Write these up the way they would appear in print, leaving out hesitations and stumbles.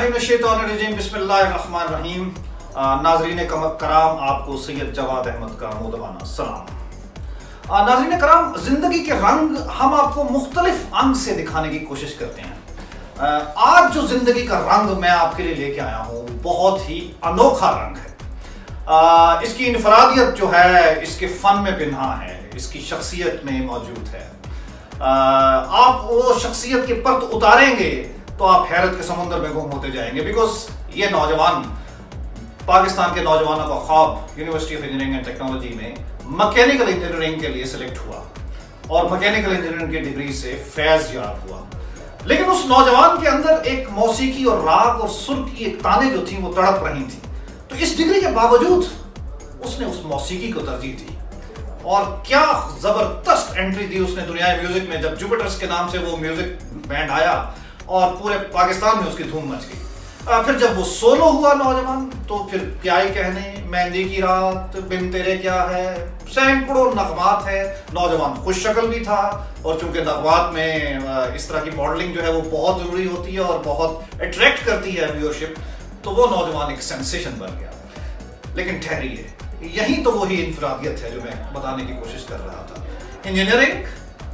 बिस्मिल्लाहिर्रहमानिर्रहीम। नाज़रीन कराम, आपको सैयद जवाद अहमद का मोदबाना सलाम। नाज़रीन कराम, जिंदगी के रंग हम आपको मुख्तलिफ अंग से दिखाने की कोशिश करते हैं। आज जो जिंदगी का रंग मैं आपके लिए लेके आया हूँ बहुत ही अनोखा रंग है। इसकी इनफरादियत जो है इसके फन में पिन्हा है, इसकी शख्सियत में मौजूद है। आप वो शख्सियत के परत उतारेंगे तो आप हैरत के समुद्र में गुम होते जाएंगे। बिकॉज ये नौजवान पाकिस्तान के नौजवानों का ख्वाब university of engineering and technology में मैकेनिकल इंजीनियरिंग के लिए सिलेक्ट हुआ और मैकेनिकल इंजीनियरिंग की डिग्री से फैज याब हुआ। लेकिन उस नौजवान के अंदर एक मौसीकी और राग और सुर की एक ताने जो थी वो तड़प रही थी। तो इस डिग्री के बावजूद उसने उस मौसीकी को तरजीह दी और क्या जबरदस्त एंट्री दी उसने दुनिया म्यूजिक में। जब जुपिटर्स के नाम से वो म्यूजिक बैंड आया और पूरे पाकिस्तान में उसकी धूम मच गई। फिर जब वो सोलो हुआ नौजवान तो फिर क्या ही कहने, मेहंदी की रात, बिन तेरे क्या है, सैकड़ों नगमात है। नौजवान खुश शक्ल भी था और चूंकि नगमात में इस तरह की मॉडलिंग जो है वो बहुत जरूरी होती है और बहुत अट्रैक्ट करती है व्यूअरशिप, तो वो नौजवान एक सेंसेशन बन गया। लेकिन ठहरिए, यही तो वही इनफरादियत है जो मैं बताने की कोशिश कर रहा था। इंजीनियरिंग,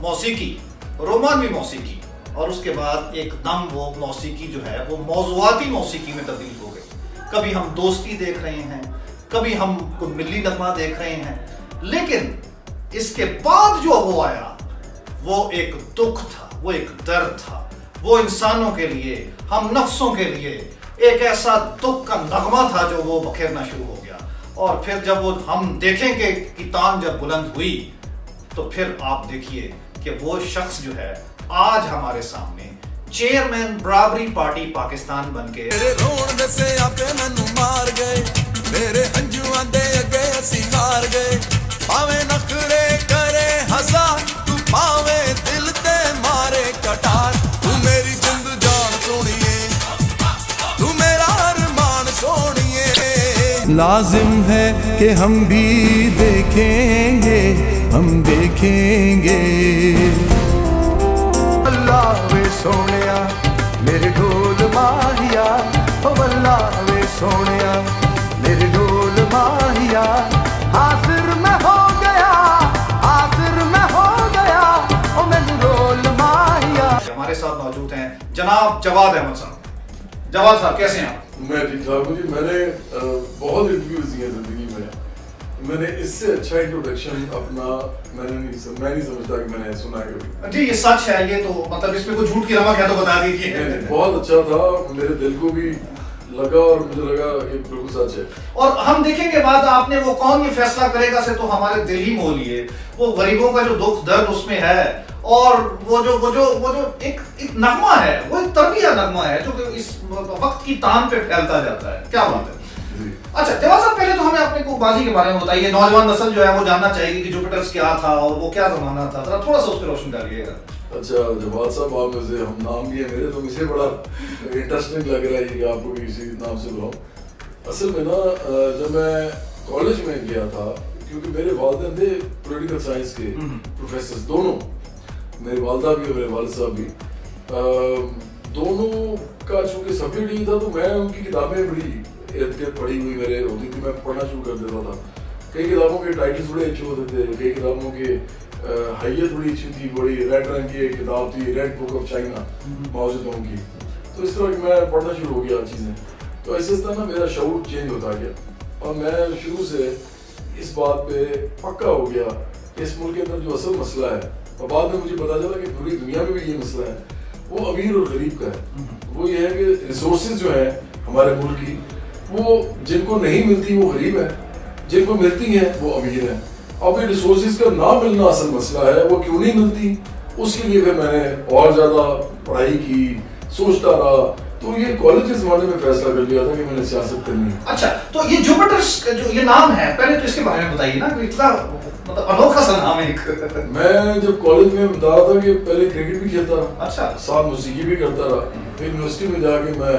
मौसीकी, रोमानवी मौसीकी, और उसके बाद एकदम वो मौसीकी जो है वो मौजुआती मौसीकी में तब्दील हो गई। कभी हम दोस्ती देख रहे हैं, कभी हम कोई मिली नगमा देख रहे हैं, लेकिन इसके बाद जो वो आया वो एक दुख था, वो एक दर्द था। वो इंसानों के लिए, हम नफ्सों के लिए एक ऐसा दुख का नगमा था जो वो बखेरना शुरू हो गया। और फिर जब वो हम देखेंगे कि तान जब बुलंद हुई तो फिर आप देखिए कि वो शख्स जो है आज हमारे सामने चेयरमैन बराबरी पार्टी पाकिस्तान बनके मेरे रोण दसे आपे मैनू मार गए, मेरे हंजुआं दे अगे असी हार गए। पावे नखरे करे हजार, तू पावे दिल ते मारे कटार। तू मेरी जिंद जान सोनिए, तू मेरा अरमान सोनिए। लाजिम है कि हम भी देखेंगे, हम देखेंगे। अल्लाह वे सोनिया मेरे ढोल माहिया, ओ अल्लाह वे सोनिया मेरे ढोल माहिया। हाजिर मैं हो गया, हाजिर मैं हो गया, ओ मेरे ढोल माहिया। हमारे साथ मौजूद हैं जनाब जवाद अहमद साहब। जवाद साहब कैसे हैं आप? मैं ठीक ठाक हूँ जी। मैंने बहुत इंटरव्यूज दिए जिंदगी में, मैंने इससे अच्छा इंट्रोडक्शन अपना मैं नहीं समझता कि मैंने सुना है। जी ये सच है, ये तो मतलब इसमें कोई झूठ की रमक है तो बता दीजिए। बहुत अच्छा था, मेरे दिल को भी लगा और मुझे लगा कि बिल्कुल सच है। और हम देखेंगे बाद आपने वो कौन ये फैसला करेगा से तो हमारे दिल ही मोह लिए। वो गरीबों का जो दुख दर्द उसमें है और वो जो एक नगमा है, वो एक तरबिया नगमा है जो इस वक्त की तान पे फैलता जाता है। क्या बात है। अच्छा जवाब साहब, पहले तो हमें अपने को बाजी के बारे में बताइए। नौजवान नस्ल जो है वो जानना चाहेगी कि जुपिटर्स क्या था और वो क्या जमाना था, जरा थोड़ा सा उस पर रोशन डालिएगा। अच्छा जवाद साहब, आप मुझे हम नाम भी है मेरे, तो मुझे बड़ा इंटरेस्टिंग लग रहा है कि आपको भी इसी नाम से बुलाऊं। असल में ना जब मैं कॉलेज में गया था, क्योंकि मेरे वालिदैन थे पॉलिटिकल साइंस के प्रोफेसर, दोनों, मेरे वालदा भी और मेरे वालिद साहब भी। दोनों का चूंकि सब्जेक्ट ही था तो मैं उनकी किताबें बड़ी इर्द गिर्द पढ़ी हुई मेरे होती थी, मैं पढ़ना शुरू कर देता था। कई किताबों के टाइटल्स बड़े अच्छे होते थे, कई किताबों के हैयत बड़ी अच्छी थी, बड़ी रेड रंग की एक किताब थी, रेड बुक ऑफ चाइना, माओ ज़ेडुंग की। तो इस तरह की मैं पढ़ना शुरू हो गया चीज़ें। तो ऐसे तरह ना मेरा शऊर चेंज होता गया और मैं शुरू से इस बात पे पक्का हो गया इस मुल्क के अंदर जो असल मसला है, और बाद में मुझे पता चला कि पूरी दुनिया में भी ये मसला है, वो अमीर और गरीब का है। वो ये है कि रिसोर्सेज जो है हमारे मुल्क की, वो जिनको नहीं मिलती वो गरीब है, जिनको मिलती हैं वो अमीर है। अब ये रिसोर्सेज का ना मिलना असल मसला है, वो क्यों नहीं मिलती, उसके लिए फिर मैंने और ज़्यादा पढ़ाई की, सोचता रहा। तो ये कॉलेज के ज़माने में फैसला कर लिया था कि मैंने सियासत करनी है। अच्छा, तो ये जुपिटर्स जो ये नाम है, पहले तो इसके बारे में बताइए ना, इतना मतलब अनोखा सा नाम है एक। मैं जब कॉलेज में बता रहा था कि पहले क्रिकेट भी खेलता रहा, अच्छा, साथ मौसीकी भी करता रहा। फिर यूनिवर्सिटी में जाके मैं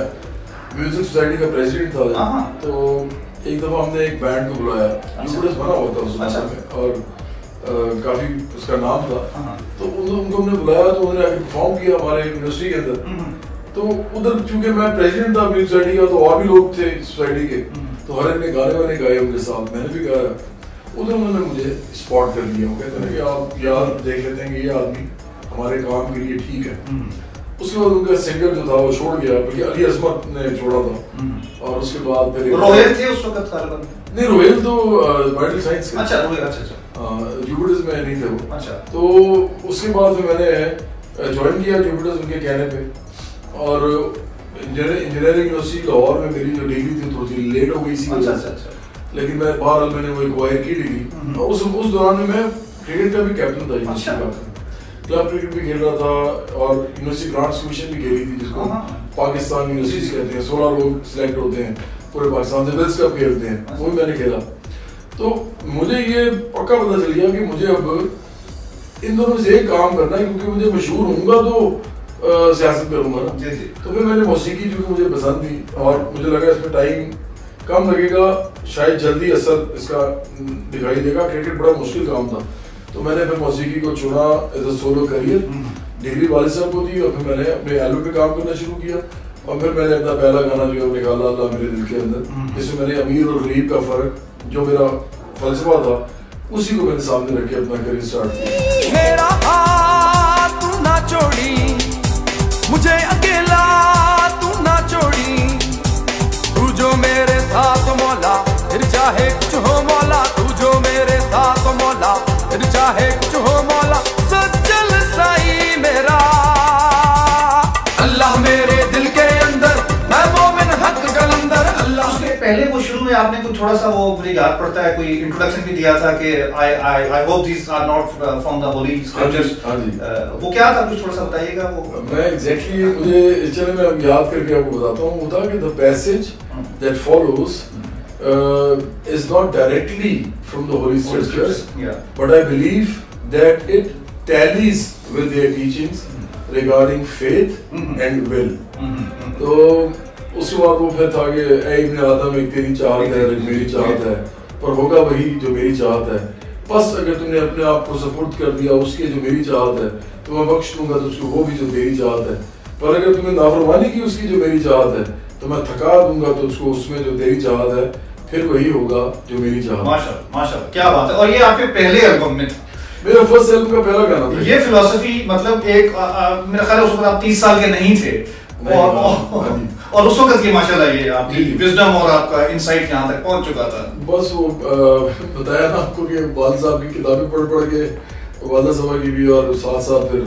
म्यूजिक सोसाइटी का प्रेसिडेंट था। तो एक दफा हमने एक बैंड को बुलाया, जुपिटर्स बना हुआ था उस समय में और काफी उसका नाम था। तो उनको हमने बुलाया तो उन्होंने आके परफॉर्म किया हमारे यूनिवर्सिटी के अंदर। तो उधर चूंकि मैं प्रेसिडेंट था अपनी सोसाइटी का, तो और भी लोग थे सोसाइटी के, तो हर एक ने गाने वाने गाए उनके साथ, मैंने भी गाया। उधर उन्होंने मुझे स्पॉट कर लिया, वो कहते हैं कि आप यार देख लेते हैं कि ये आदमी हमारे काम के लिए ठीक है। उसके बाद उनका सिंगर जो था वो छोड़ गया, बल्कि अली अजमत ने छोड़ा था। और उसके बाद फिर रोहेल थे उस वक्त कारबन? नहीं, रोहेल तो मेडिकल साइंस के। अच्छा रोहेल, अच्छा जुपिटर्स में नहीं थे वो। अच्छा। तो उसके बाद फिर मैंने ज्वाइन किया जुपिटर्स उनके कहने पे, और इंजीनियरिंग यूनिवर्सिटी लाहौर में मेरी जो डिग्री थी थोड़ी सी लेट हो गई थी। अच्छा। लेकिन मैं बहरहाल मैंने वो एक्वायर की डिग्री, और उस दौरान में मैं क्रिकेट का भी कैप्टन था यूनिवर्सिटी का, क्लब क्रिकेट भी खेल रहा था, और यूनिवर्सिटी ग्रांट्स कमीशन भी खेली थी, जिसको पाकिस्तान यूनिवर्सिटी कहते हैं। 16 लोग सिलेक्ट होते हैं पूरे पाकिस्तान से, वेल्स कप खेलते हैं, वो भी मैंने खेला। तो मुझे ये पक्का पता चल गया कि मुझे अब इन दोनों से एक काम करना है, क्योंकि मुझे मशहूर होऊंगा तो सियासत करूंगा ना। तो फिर मैंने मौसीकी जो कि मुझे पसंद थी, और मुझे लगा इसमें टाइम कम लगेगा, शायद जल्दी असर इसका दिखाई देगा, क्रिकेट बड़ा मुश्किल काम था। तो मैंने फिर मौसीकी को चुना as a solo career, degree वालिद साहब को दी, और फिर मैंने अपने एल्बम पे काम करना शुरू किया। और फिर मैंने अपना पहला गाना जो है निकाला, अल्लाह मेरे दिल के अंदर, जिसमें मैंने अमीर और गरीब का फर्क, जो मेरा फलसफा था, उसी को मैंने सामने रख के अपना करियर स्टार्ट किया। मेरा हाथ तू ना छोड़ी, मुझे अकेला तू ना छोड़ी, तू जो मेरे साथ मौला, फिर चाहे कुछ हो मौला, तू जो मेरे साथ मौला, फिर चाहे कुछ हो मौला, सज्जल साई मेरा अल्लाह मेरे दिल के अंदर, मैं मोमिन हक कलंदर अल्लाह। उसके पहले वो शुरू में आपने कुछ थोड़ा सा, वो मुझे याद पड़ता है, कोई इंट्रोडक्शन भी दिया था कि I hope this are not from the holy scriptures. वो क्या था, कुछ थोड़ा सा बताइएगा वो। मैं एग्जैक्टली मुझे चले मैं याद करके आपको बताता हूँ। वो था कि the passage that follows is not directly from the Holy Scriptures, but I believe that it tallies with their teachings regarding faith and will. तो उसके बाद वो फिर था कि ऐ इब्न आदम, एक तेरी चाहत है, एक मेरी चाहत है, पर होगा वही जो मेरी चाहत है। बस अगर तुमने अपने आप को सपुर्द कर दिया उसके जो मेरी चाहत है, तो मैं बख्श दूंगा तुझको वो भी जो तेरी चाहत है। पर अगर तुमने नाफरमानी की उसकी जो मेरी चाहत है, तो मैं थका दूंगा तुझको उसमें जो तेरी चाहत है, फिर वही होगा जो मेरी चाहत। माशाल्लाह माशाल्लाह, क्या बात है। और ये आपके पहले एल्बम में था? मेरा फर्स्ट एल्बम का पहला गाना था। ये फिलॉसफी मतलब एक मेरा ख्याल है उस वक्त आप 30 साल के नहीं थे, और उस वक्त की माशाल्लाह ये आपकी विजडम और आपका इनसाइट यहाँ तक पहुंच चुका था। बस वो बताया ना आपको कि वालिद साहब की किताबें पढ़ के, वालिदा साहब की भी, और साथ साथ फिर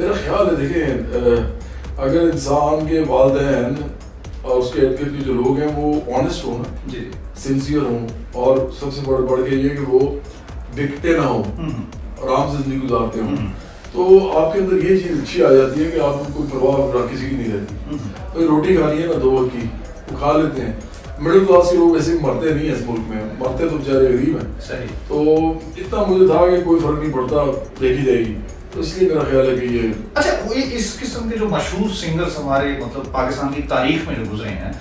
मेरा ख्याल है, देखें अगर इंसान के वालिदैन और उसके इर्द गिर्द जो लोग हैं वो ऑनेस्ट हो ना, सिंसियर हों, और सबसे बढ़ के ये कि वो बिकते ना हो, आराम से जिंदगी गुजारते हों, तो आपके अंदर ये चीज़ अच्छी आ जाती है कि आपको कोई परवाह किसी की नहीं रहती। तो रोटी खानी है ना 2 वक्त की, वो खा लेते हैं। मिडिल क्लास के लोग ऐसे मरते नहीं है इस मुल्क में, मरते तो बेचारे गरीब हैं। सही। तो इतना मुझे था कि कोई फर्क नहीं पड़ता, देखी जाएगी, तो इसलिए मेरा ख्याल है कि ये अच्छा। वो इस किस्म के जो मशहूर सिंगर्स हमारे मतलब पाकिस्तान की तारीख में जो गुजरे हैं,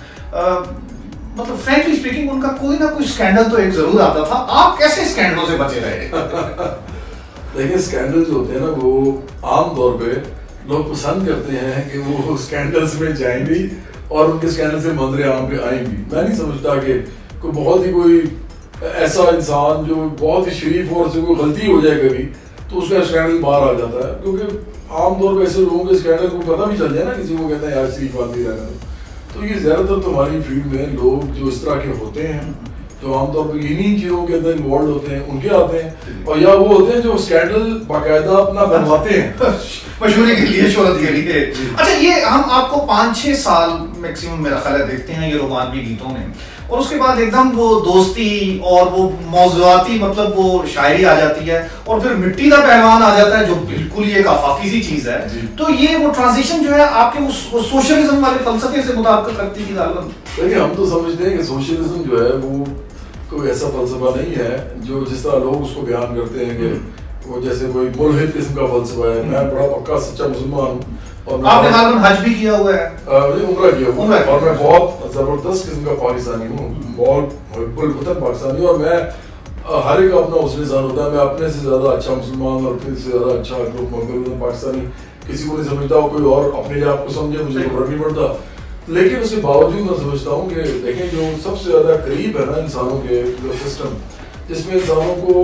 मतलब फ्रैंकली स्पीकिंग उनका कोई ना कोई स्कैंडल तो एक जरूर आता था। आप कैसे स्कैंडलों से बचे रहे? देखिए, स्कैंडल जो होते हैं ना, वो आम तौर पे लोग पसंद करते हैं कि वो स्कैंडल्स में जाएंगे और उनके स्कैंडल से मंजरे आम पे आएंगी। मैं नहीं समझता कि कोई ऐसा इंसान जो बहुत ही शरीफ और से कोई गलती हो जाए कभी, तो उसका स्कैंडल बाहर आ जाता है। क्योंकि आमतौर पर ऐसे लोगों के स्कैंडल को पता भी चल जाए ना, किसी को कहते हैं यार शरीफ आदमी रहना, तो ये ज़्यादातर तुम्हारी फील्ड में लोग जो इस तरह के होते हैं, जो आमतौर पर इन्हीं चीज़ों के अंदर इन्वॉल्व होते हैं, उनके आते हैं। और या वो होते हैं जो स्कैंडल बाकायदा अपना बनवाते हैं मशहूरी के लिए, शोहरत के लिए। अच्छा, ये हम आपको 5-6 साल मैक्सिमम मेरा ख्याल है देखते हैं ये रोमांटिक गीतों में, और उसके बाद एकदम वो दोस्ती और वो मौज़ूआती मतलब वो शायरी आ जाती है, और फिर मिट्टी का पहलवान आ जाता है जो बिल्कुल ही एक आफाकी सी चीज है। तो ये वो ट्रांजिशन जो है आपके उस सोशलिज्म वाले फलसफे से मुताबिक रखती थी गालिबन? देखिए, हम तो समझते हैं कि सोशलिज्म जो है वो कोई ऐसा फलसफा नहीं है जो जिस तरह लोग उसको बयान करते हैं कि वो जैसे कोई मुल्हिद किस्म का फलसफा है। मैं बड़ा पक्का सच्चा मुसलमान हूँ, और आपने गालिबन हज भी किया हुआ है? उम्रा किया हुआ है, और मैं बहुत जबरदस्त किस्म का पाकिस्तानी हूँ, बहुत मुल्क पाकिस्तानी, और मैं हर एक अपना उसने जान होता है, मैं अपने से ज्यादा अच्छा मुसलमान और अपने से ज्यादा अच्छा पाकिस्तानी किसी को नहीं समझता, कोई और अपने लिए आपको समझे, मुझे तो फर्क नहीं पड़ता। लेकिन उसके बावजूद मैं समझता हूँ कि देखें जो सबसे ज़्यादा करीब है ना इंसानों के जो सिस्टम, जिसमें इंसानों को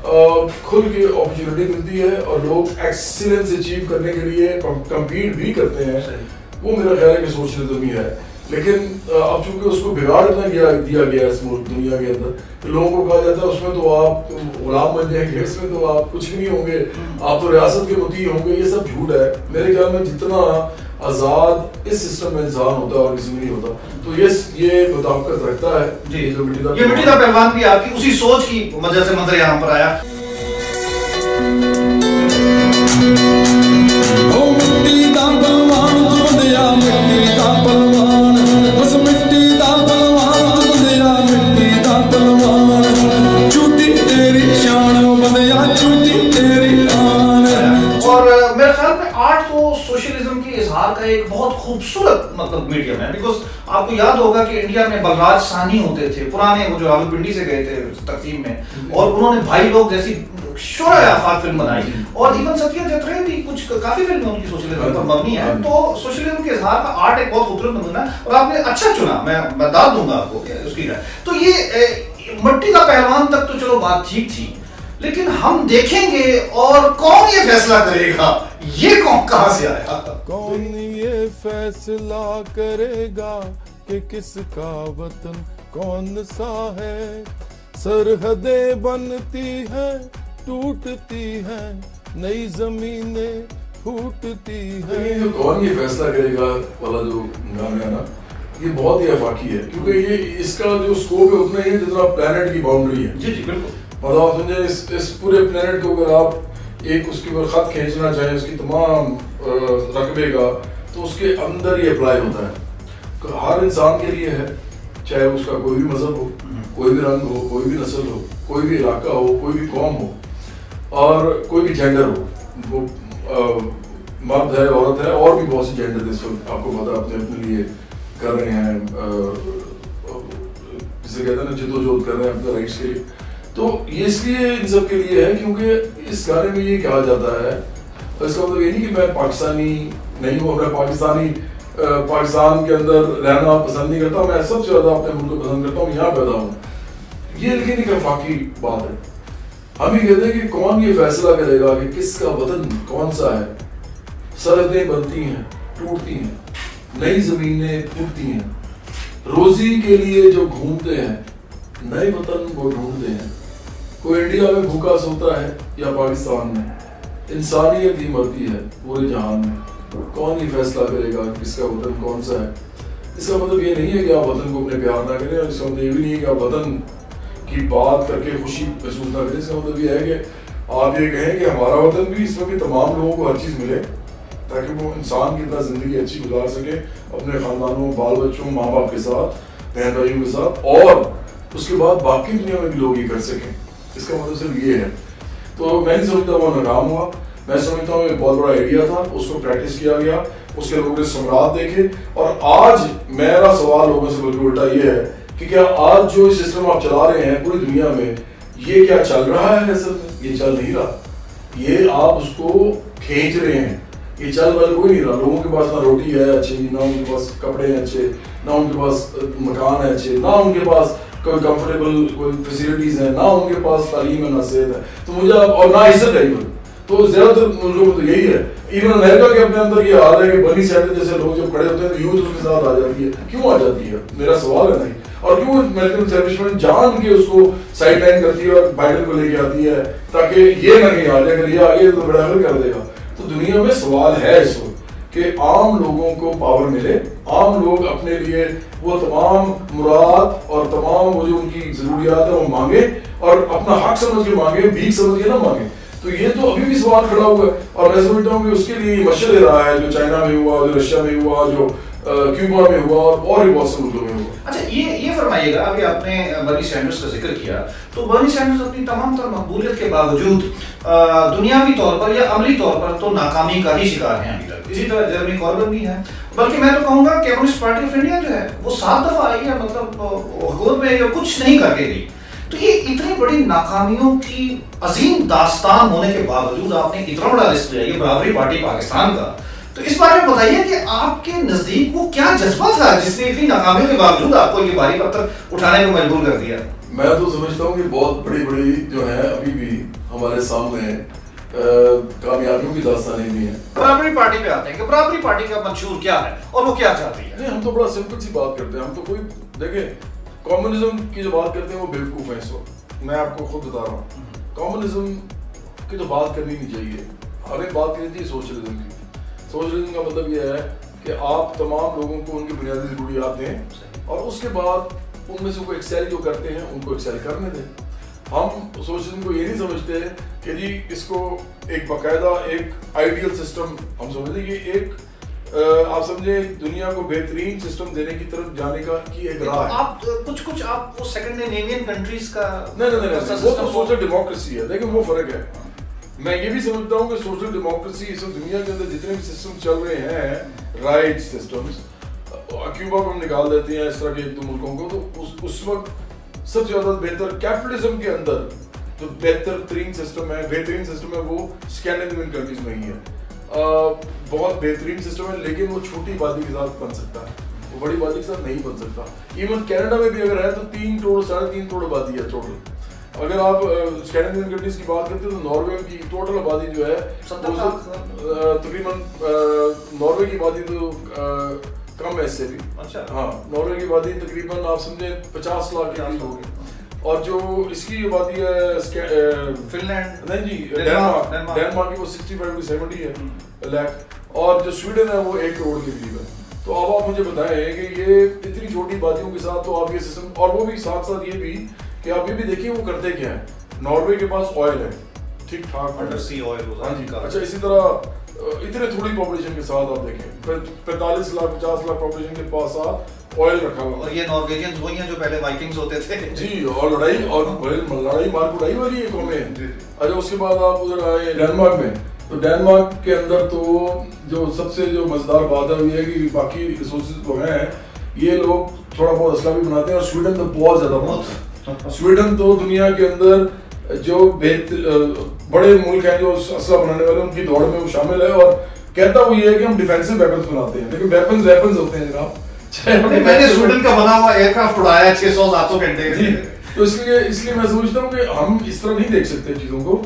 खुल के अपॉर्चुनिटी मिलती है और लोग एक्सीलेंस अचीव करने के लिए कम्पीट भी करते हैं, वो मेरा ख्याल है कि सोशलिज्म ही है। लेकिन अब चूंकि उसको बिगाड़ इतना दिया गया इस दुनिया के अंदर, तो लोगों को कहा जाता है उसमें तो आप गुलाम बन जाएंगे, इसमें तो आप कुछ भी नहीं होंगे, आप तो रियासत के मुती होंगे। ये सब झूठ है। मेरे ख्याल में जितना आजाद इस सिस्टम में इंसान होता है और किसी में नहीं होता, तो ये मुताबिकत रखता है। जी, ये मिट्टी का पहलवान भी आपकी उसी सोच की वजह से मंजर यहाँ पर आया। सोशलिज्म के इजहार का एक बहुत खूबसूरत मतलब मीडियम है। बिकॉज आपको याद होगा कि इंडिया में बलराज साहनी होते थे, पुराने वो जो रावलपिंडी से गए थे तकसीम में, और उन्होंने भाई लोग जैसी शोर आफाक फिल्म बनाई, और इवन सत्या जत्रे भी कुछ काफी फिल्में उनकी सोशलिज्म पर मबनी है। तो सोशलिज्म के इजहार का आर्ट एक बहुत खूबसूरत नमूना है और आपने अच्छा चुना, मैं दाद दूंगा आपको उसकी। तो ये मिट्टी का पहलवान तक तो चलो बात ठीक थी, लेकिन हम देखेंगे और कौन ये फैसला करेगा, ये कौन कहां से आया? कौन ये फैसला करेगा कि किसका वतन कौन सा है? सरहदें बनती हैं, टूटती हैं, नई जमीनें फूटती हैं। कौन ये फैसला करेगा वाला जो गाना है ना, ये बहुत ही अफाकी है, क्योंकि ये इसका जो स्कोप है उतना ही जितना प्लेनेट की बाउंड्री है। जी जी बिल्कुल। मतलब आप समझे इस पूरे प्लेनेट को अगर आप एक उसके ऊपर खत खींचना चाहें उसकी तमाम रकबे का, तो उसके अंदर ये अप्लाई होता है। हर इंसान के लिए है, चाहे उसका कोई भी मजहब हो, कोई भी रंग हो, कोई भी नस्ल हो, कोई भी इलाका हो, कोई भी कौम हो, और कोई भी जेंडर हो, वो मर्द है, औरत है, और भी बहुत सी जेंडर इस वक्त आपको पता अपने अपने लिए कर रहे हैं, जिसे कहते हैं ना जिद्दोजहद कर रहे हैं अपने राइट्स के लिए। तो ये इसलिए इन सब के लिए है क्योंकि इस गाने में ये कहा जाता है, तो इसका मतलब ये नहीं कि मैं पाकिस्तानी नहीं हूँ, मैं पाकिस्तान के अंदर रहना पसंद नहीं करता, मैं सबसे ज्यादा अपने मुल्क को पसंद करता हूँ, यहाँ पैदा हूँ। ये लेकिन एक अफाकी बात है। हम ये कहते हैं कि कौन ये फैसला करेगा कि किसका वतन कौन सा है? सरहदें बनती हैं, टूटती हैं, नई जमीनें फूटती हैं, रोजी के लिए जो घूमते हैं नए वतन को ढूंढते हैं। कोई इंडिया में भूखा सोता है या पाकिस्तान में, इंसानियत ही मरती है पूरे जहान में। कौन ये फैसला करेगा किसका वतन कौन सा है? इसका मतलब ये नहीं है कि आप वतन को अपने प्यार ना करें, और इसका मतलब ये भी नहीं है कि आप वतन की बात करके खुशी महसूस ना करें। इसका मतलब ये है कि आप ये कहें कि हमारा वतन भी, इसमें भी तमाम लोगों को हर चीज़ मिले, ताकि वो इंसान की तरह जिंदगी अच्छी गुजार सके अपने खानदानों, बाल बच्चों, माँ बाप के साथ, बहन भाइयों के साथ, और उसके बाद बाकी दुनिया में भी लोग ये कर सकें। इसका मतलब सिर्फ ये है। तो मैं नहीं समझता वो नाकाम हुआ, मैं समझता हूँ एक बहुत बड़ा आइडिया था, उसको प्रैक्टिस किया गया, उसके लोगों ने सम्राट देखे। और आज मेरा सवाल लोगों से बल्कि उल्टा ये है कि क्या आज जो सिस्टम आप चला रहे हैं पूरी दुनिया में, ये क्या चल रहा है? असल में ये चल नहीं रहा, ये आप उसको खींच रहे हैं, ये चल वाल कोई नहीं रहा। लोगों के पास ना रोटी है अच्छी, ना उनके पास कपड़े हैं अच्छे, ना उनके पास मकान है अच्छे, ना उनके पास कोई कंफर्टेबल कोई फैसिलिटीज है, ना उनके पास तालीम है, ना सेहत है, तो मुझे और ना इज्जत है। तो ज्यादातर मुल्कों में तो यही है। इवन अमेरिका के अपने अंदर ये हाल है कि बर्नी सैंडर्स जैसे लोग जब खड़े होते हैं तो यूथ उसके साथ आ जाती है। क्यों आ जाती है, मेरा सवाल है नहीं। और क्यों अमेरिकन एस्टैब्लिशमेंट जान के उसको साइड लाइन करती है और बाइडन को लेके आती है, ताकि ये ना कहीं आ जाए, अगर ये आगे तो बड़ा कर देगा। तो दुनिया में सवाल है इस वक्त कि आम लोगों को पावर मिले, आम लोग अपने लिए वो तमाम मुराद और तमाम वो जो उनकी जरूरियात है वो मांगे, और अपना हक समझ के मांगे, भीख समझ के ना मांगे। तो ये तो अभी भी सवाल खड़ा हुआ है, और मैं समझता हूँ कि उसके लिए मशवरे रहा है, जो चाइना में हुआ, जो रशिया में हुआ, जो क्यूबा में हुआ, और भी बहुत से मुल्कों में हुआ। अच्छा, ये फरमाइएगा, अभी आपने बर्नी सैंडर्स का जिक्र किया, तो बर्नी सैंडर्स अपनी तमाम तर मकबूलियत के बावजूद दुनियावी तौर पर या अमली तौर पर तो नाकामी का ही शिकार हैं अभी तक। इसी तरह जेरेमी कॉर्बन भी है, बल्कि मैं तो कहूँगा कम्युनिस्ट पार्टी ऑफ इंडिया जो है वो 7 दफा आई है, मतलब हुकूमत में कुछ नहीं करके गई। तो ये इतनी बड़ी नाकामियों की अजीम दास्तान होने के बावजूद आपने इतना बड़ा लिस्ट लिया, ये बराबरी पार्टी पाकिस्तान का, तो इस बारे में बताइए कि आपके नजदीक वो क्या जज्बा था जिसने इतनी नाकामियों के बावजूद आपको ये भारी पत्थर उठाने को मजबूर कर दिया? मैं तो समझता हूँ कि बहुत बड़ी बड़ी जो है अभी भी हमारे सामने कामयाबियों की दास्तानें भी हैं। बराबरी पार्टी पे आते हैं कि बराबरी पार्टी का मंशूर क्या है और वो क्या चाहती है? नहीं, हम तो बड़ा सिंपल सी बात करते हैं। हम तो कोई देखें, कम्युनिज्म की जो बात करते हैं वो बेवकूफ़ है इस वक्त। मैं आपको खुद बता रहा हूँ, कम्युनिज्म की तो बात करनी नहीं चाहिए, हमें बात करनी चाहिए सोशलिज्म की। सोशलिज्म का मतलब यह है कि आप तमाम लोगों को उनकी बुनियादी ज़रूरियात दें और उसके बाद उनमें से कोई एक्सेल जो करते हैं उनको एक्सेल करने दें। हम सोशलिज्म को ये नहीं समझते कि जी इसको एक बाकायदा एक आइडियल सिस्टम हम समझते कि एक आप समझे दुनिया को बेहतरीन सिस्टम देने की तरफ जाने का की एक राह है। आप कुछ आप वो सेकंडेरियन कंट्रीज का नहीं, वो तो सोशल डेमोक्रेसी है। लेकिन वो फर्क है। मैं ये भी समझता हूँ कि सोशल डेमोक्रेसी इस दुनिया के अंदर जितने भी सिस्टम चल रहे हैं, राइट सिस्टम्स, क्यूबा को हम निकाल देते हैं इस तरह के एक दो मुल्कों को, तो उस वक्त सबसे ज्यादा बेहतर कैपिटलिज्म के अंदर जो बेहतरीन सिस्टम है वो स्कैंडिनेवियन कंट्रीज में ही है। बहुत बेहतरीन सिस्टम है, लेकिन वो छोटी आबादी के साथ बन सकता है, वो बड़ी आबादी के साथ नहीं बन सकता। इवन कनाडा में भी अगर है तो 3 करोड़ 3.5 करोड़ आबादी है टोटल। अगर आप स्कैंडिनेवियन कंट्रीज की बात करते हो तो नॉर्वे की टोटल आबादी जो है तकरीबन नॉर्वे की आबादी तो कम है इससे भी। अच्छा। हाँ, नॉर्वे की आबादी तकरीबन आप समझे 50 लाख के करीब होगी। और जो इसकी आबादी है फिनलैंड, नहीं जी, डेनमार्क की वो 65 to 70 है लाख, और जो स्वीडन है वो 1 करोड़ के करीब है। तो अब आप मुझे बताएं कि ये इतनी छोटी आबादियों के साथ तो आप ये सिस्टम, और वो भी साथ साथ ये भी कि आप ये भी देखिए वो करते क्या है। नॉर्वे के पास ऑयल है, ठीक ठाक अंडर सी ऑयल। हाँ जी। अच्छा, इसी तरह इतने थोड़ी पॉपुलेशन के साथ आप देखें 45 लाख 50 लाख पॉपुलेशन के पास ऑयल रखा हुआ। और ये नॉर्वेजियंस वही हैं जो पहले वाइकिंग्स होते थे जी, और लड़ाई मार कुड़ाई वाली कौमें हैं। अच्छा, उसके बाद आप उधर आए डेनमार्क में, तो डेनमार्क के अंदर तो जो सबसे जो मजेदार बात है वो ये है कि बाकी रिसोर्सेज तो हैं, ये लोग थोड़ा बहुत असला भी बनाते हैं, और स्वीडन तो बहुत ज्यादा बनाते हैं। स्वीडन तो दुनिया के अंदर जो बड़े मुल्क हैं जो असला बनाने वाले उनकी दौड़ में वो शामिल है, और कहता वो ये है कि हम डिफेंसिव वेपन्स बनाते हैं, लेकिन वेपन्स होते हैं जनाब। मैंने स्वीडन का बना हुआ एयरक्राफ्ट उड़ाया 600-700 घंटे। तो इसलिए मैं समझता हूँ कि हम इस तरह नहीं देख सकते चीजों को।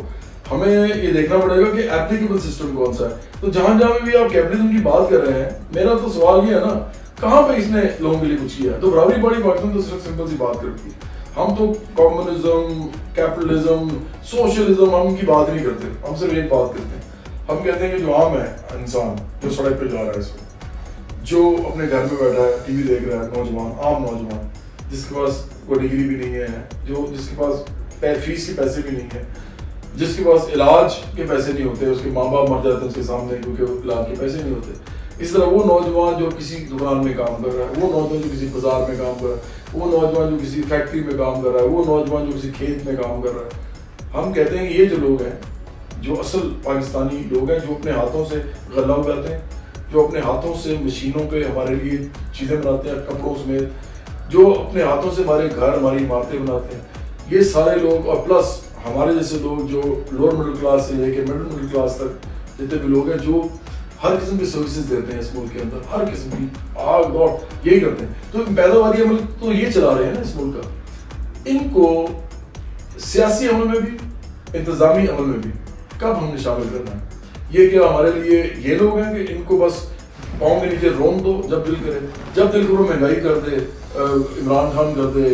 हमें ये देखना पड़ेगा कि एप्लीकेबल सिस्टम कौन सा है। तो जहां भी आप कैपिटलिज्म की बात कर रहे हैं, मेरा तो सवाल ये है ना, कहाँ पे इसने लोगों के लिए कुछ किया है? तो बराबरी पार्टी पाकिस्तान तो सिर्फ सिंपल सी बात करती है। हम तो कम्युनिज्म, कैपिटलिज्म, सोशलिज्म हम की बात नहीं करते, हम सिर्फ एक बात करते हैं। हम कहते हैं कि जो आम है इंसान जो सड़क पे जा रहा है, इसमें जो अपने घर में बैठा है, टीवी देख रहा है, नौजवान, आम नौजवान जिसके पास कोई डिग्री भी नहीं है, जो जिसके पास फीस के पैसे भी नहीं है, जिसके पास इलाज के पैसे नहीं होते, उसके माँ बाप मर जाते हैं उसके सामने क्योंकि इलाज के पैसे नहीं होते। इस तरह वो नौजवान जो किसी दुकान में काम कर रहा है, वो नौजवान जो किसी बाजार में काम कर रहा है, वो नौजवान जो किसी फैक्ट्री में काम कर रहा है, वो नौजवान जो किसी खेत में काम कर रहा है, हम कहते हैं कि ये जो लोग हैं, जो असल पाकिस्तानी लोग हैं, जो अपने हाथों से गल्ला उगाते हैं, जो अपने हाथों से मशीनों पे हमारे लिए चीज़ें बनाते हैं, कपड़ों समेत, जो अपने हाथों से हमारे घर, हमारी इमारतें बनाते हैं, ये सारे लोग, और प्लस हमारे जैसे लोग जो लोअर मिडिल क्लास से लेके मिडिल क्लास तक जितने भी लोग हैं, जो हर किस्म की सर्विसेज देते हैं इस मुल्क के अंदर, हर किस्म की आग दौड़ यही करते हैं। तो पैदावारी अमल तो ये चला रहे हैं ना इस मुल्क का। इनको सियासी अमल में भी, इंतजामी अमल में भी कब हमने शामिल करना है? ये क्या हमारे लिए ये लोग हैं कि इनको बस पाँव के नीचे रोन दो जब दिल करे, जब दिल करो महंगाई कर दे, इमरान खान कर दे,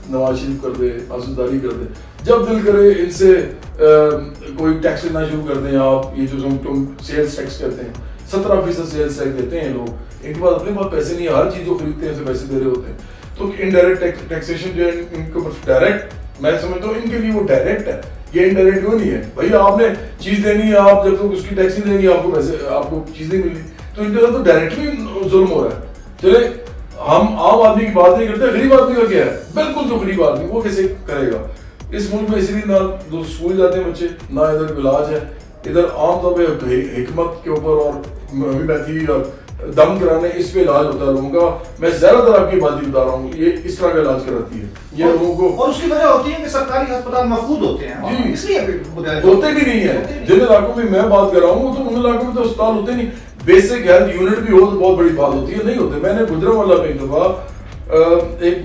नवाज शरीफ कर दे, आसुदारी कर दे, जब दिल करे इनसे कोई टैक्स लेना शुरू कर दें आप, ये जो तुम सेल्स टैक्स कहते हैं, 17% सेल्स टैक्स देते हैं लोग, इनके पास अपने पास पैसे नहीं है, हर चीज जो खरीदते हैं उसे पैसे दे रहे होते हैं। तो इनडायरेक्ट टैक्सेशन जो है इनको डायरेक्ट, मैं समझता हूँ इनके लिए वो डायरेक्ट है, ये इनडायरेक्ट क्यों नहीं है? भैया आपने चीज देनी है, आप जब तक उसकी टैक्स नहीं देंगे आपको पैसे, आपको चीजें मिली, तो इनके साथ तो डायरेक्टली जुल्म हो रहा है। चले हम आम आदमी की बात नहीं करते, गरीब आदमी का क्या है? बिल्कुल जो गरीब आदमी वो कैसे करेगा इस मुल्क में? इसलिए ना जो स्कूल जाते हैं बच्चे, ना इधर इलाज है, इधर आमतौर पर हिकमत के ऊपर और होम्योपैथी और दम कराने, इस पे इलाज होता है लोगों का। मैं ज्यादातर आपकी बात ही बता रहा हूँ, ये इस तरह का इलाज कराती है ये लोगों को। और उसकी वजह होती है कि सरकारी अस्पताल महफूज होते हैं, इसलिए होते भी नहीं है। जिन इलाकों में मैं बात कर रहा हूँ तो उन इलाकों में तो अस्पताल होते नहीं। बेसिक हेल्थ यूनिट भी हो तो बहुत बड़ी बात होती है, नहीं होते। मैंने गुजरांवाला में एक दफा एक